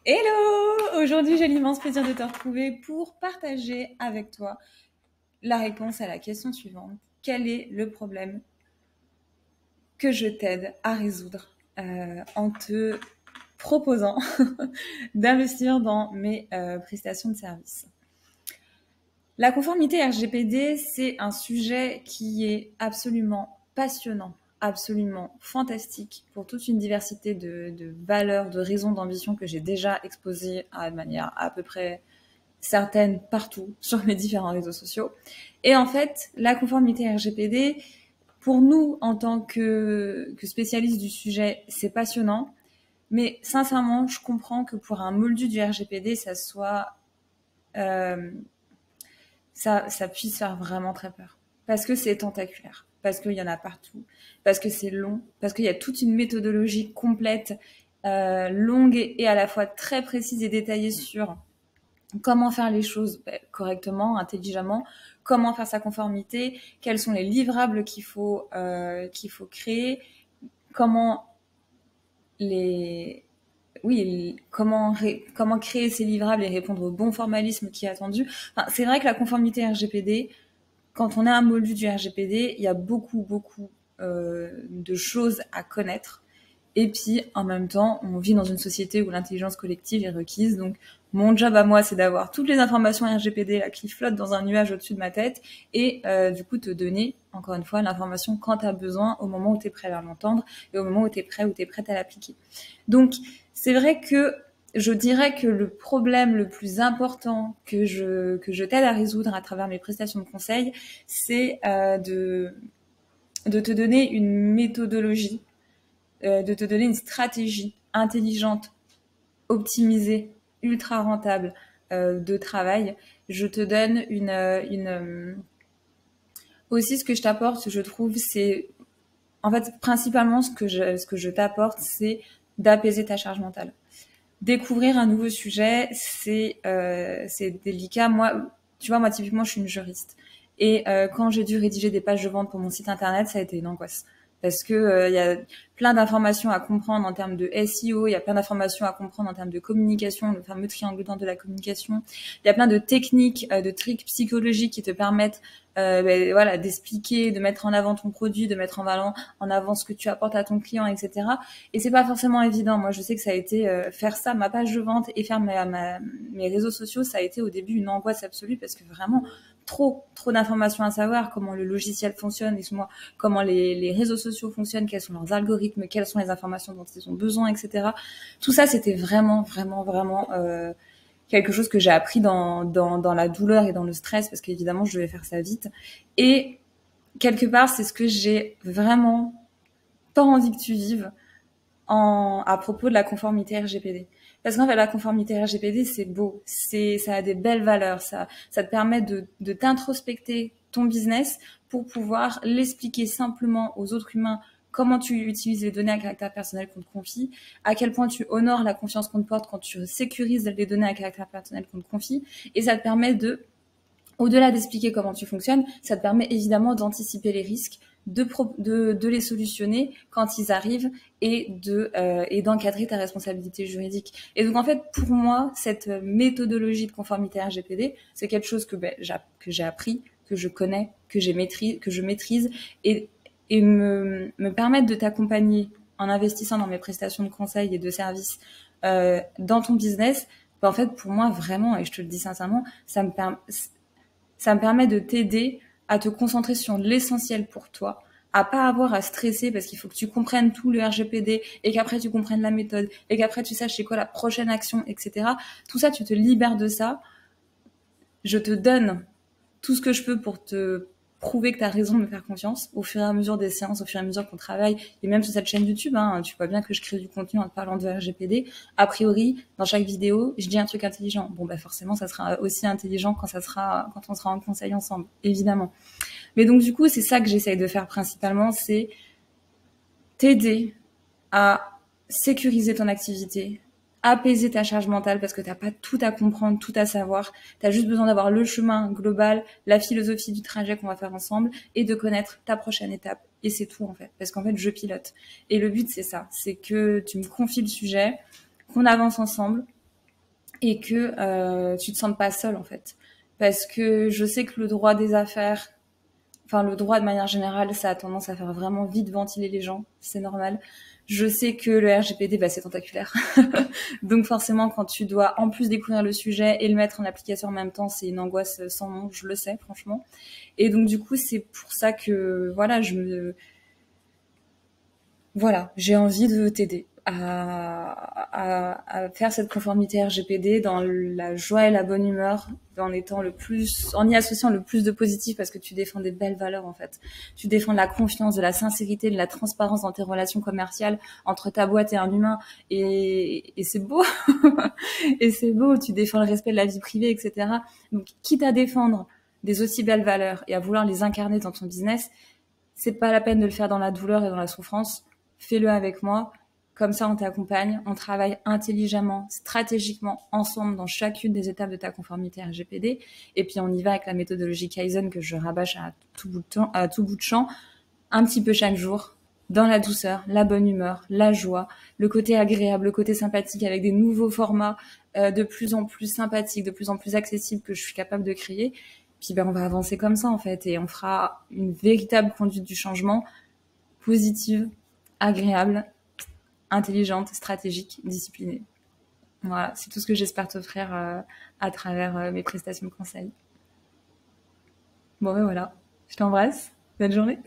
Hello! Aujourd'hui, j'ai l'immense plaisir de te retrouver pour partager avec toi la réponse à la question suivante. Quel est le problème que je t'aide à résoudre en te proposant d'investir dans mes prestations de services? La conformité RGPD, c'est un sujet qui est absolument passionnant, absolument fantastique pour toute une diversité de valeurs, de raisons, d'ambition que j'ai déjà exposées de manière à peu près certaines partout sur mes différents réseaux sociaux. Et en fait, la conformité RGPD, pour nous, en tant que spécialistes du sujet, c'est passionnant. Mais sincèrement, je comprends que pour un moldu du RGPD, euh, ça puisse faire vraiment très peur. Parce que c'est tentaculaire, parce qu'il y en a partout, parce que c'est long, parce qu'il y a toute une méthodologie complète, longue et à la fois très précise et détaillée sur comment faire les choses correctement, intelligemment, comment faire sa conformité, quels sont les livrables qu'il faut créer, comment les oui, comment créer ces livrables et répondre au bon formalisme qui est attendu. Enfin, c'est vrai que la conformité RGPD, quand on a un moldu du RGPD, il y a beaucoup de choses à connaître. Et puis, en même temps, on vit dans une société où l'intelligence collective est requise. Donc, mon job à moi, c'est d'avoir toutes les informations RGPD là, qui flottent dans un nuage au-dessus de ma tête et du coup te donner, encore une fois, l'information quand tu as besoin, au moment où tu es prêt à l'entendre et au moment où tu es prêt ou tu es prête à l'appliquer. Donc, c'est vrai que je dirais que le problème le plus important que je t'aide à résoudre à travers mes prestations de conseil, c'est de te donner une méthodologie, de te donner une stratégie intelligente, optimisée, ultra rentable de travail. Je te donne aussi ce que je t'apporte, je trouve, c'est en fait principalement ce que je t'apporte, c'est d'apaiser ta charge mentale. Découvrir un nouveau sujet, c'est délicat. Moi, tu vois, moi typiquement, je suis une juriste. Et quand j'ai dû rédiger des pages de vente pour mon site internet, ça a été une angoisse. Parce que il y a plein d'informations à comprendre en termes de SEO, il y a plein d'informations à comprendre en termes de communication, le fameux triangle de la communication. Il y a plein de techniques, de tricks psychologiques qui te permettent voilà, d'expliquer, de mettre en avant ton produit, de mettre en avant ce que tu apportes à ton client, etc. Et c'est pas forcément évident. Moi, je sais que ça a été faire ça, ma page de vente et faire mes réseaux sociaux, ça a été au début une angoisse absolue parce que vraiment trop d'informations à savoir, comment le logiciel fonctionne, comment les réseaux sociaux fonctionnent, quels sont leurs algorithmes, quelles sont les informations dont ils ont besoin, etc. Tout ça, c'était vraiment quelque chose que j'ai appris dans la douleur et dans le stress parce qu'évidemment, je devais faire ça vite. Et quelque part, c'est ce que j'ai vraiment pas envie que tu vives à propos de la conformité RGPD. Parce qu'en fait, la conformité RGPD, c'est beau, ça a des belles valeurs, ça te permet de t'introspecter ton business pour pouvoir l'expliquer simplement aux autres humains comment tu utilises les données à caractère personnel qu'on te confie, à quel point tu honores la confiance qu'on te porte quand tu sécurises les données à caractère personnel qu'on te confie, et ça te permet au-delà d'expliquer comment tu fonctionnes, ça te permet évidemment d'anticiper les risques, de les solutionner quand ils arrivent et d'encadrer ta responsabilité juridique. Et donc en fait, pour moi, cette méthodologie de conformité RGPD, c'est quelque chose que j'ai appris, que je connais, que je maîtrise et me permettre de t'accompagner en investissant dans mes prestations de conseil et de services dans ton business. En fait, pour moi, vraiment, et je te le dis sincèrement, ça me permet de t'aider à te concentrer sur l'essentiel pour toi, à pas avoir à stresser parce qu'il faut que tu comprennes tout le RGPD et qu'après tu comprennes la méthode et qu'après tu saches c'est quoi la prochaine action, etc. Tout ça, tu te libères de ça. Je te donne tout ce que je peux pour te prouver que tu as raison de me faire confiance au fur et à mesure des séances, au fur et à mesure qu'on travaille, et même sur cette chaîne YouTube, hein, tu vois bien que je crée du contenu en te parlant de RGPD. A priori, dans chaque vidéo, je dis un truc intelligent. Bon, bah forcément, ça sera aussi intelligent quand on sera en conseil ensemble, évidemment. Mais donc, du coup, c'est ça que j'essaye de faire principalement, c'est t'aider à sécuriser ton activité, apaiser ta charge mentale parce que t'as pas tout à comprendre, tout à savoir. T'as juste besoin d'avoir le chemin global, la philosophie du trajet qu'on va faire ensemble et de connaître ta prochaine étape. Et c'est tout en fait, parce qu'en fait je pilote. Et le but c'est ça, c'est que tu me confies le sujet, qu'on avance ensemble, et que tu te sentes pas seul en fait. Parce que je sais que le droit des affaires, enfin le droit de manière générale, ça a tendance à faire vraiment vite ventiler les gens, c'est normal. Je sais que le RGPD, bah, c'est tentaculaire. Donc forcément, quand tu dois en plus découvrir le sujet et le mettre en application en même temps, c'est une angoisse sans nom, je le sais franchement. Et donc du coup, c'est pour ça que voilà, j'ai envie de t'aider à faire cette conformité RGPD dans la joie et la bonne humeur, en y associant le plus de positif parce que tu défends des belles valeurs en fait. Tu défends de la confiance, de la sincérité, de la transparence dans tes relations commerciales entre ta boîte et un humain et c'est beau. Et c'est beau, tu défends le respect de la vie privée, etc. Donc, quitte à défendre des aussi belles valeurs et à vouloir les incarner dans ton business, c'est pas la peine de le faire dans la douleur et dans la souffrance. Fais-le avec moi. Comme ça, on t'accompagne. On travaille intelligemment, stratégiquement, ensemble dans chacune des étapes de ta conformité RGPD. Et puis, on y va avec la méthodologie Kaizen que je rabâche à tout bout de champ, un petit peu chaque jour, dans la douceur, la bonne humeur, la joie, le côté agréable, le côté sympathique avec des nouveaux formats de plus en plus sympathiques, de plus en plus accessibles que je suis capable de créer. Puis ben, on va avancer comme ça en fait et on fera une véritable conduite du changement positive, agréable, intelligente, stratégique, disciplinée. Voilà, c'est tout ce que j'espère t'offrir à travers mes prestations de conseil. Bon ben voilà, je t'embrasse, bonne journée.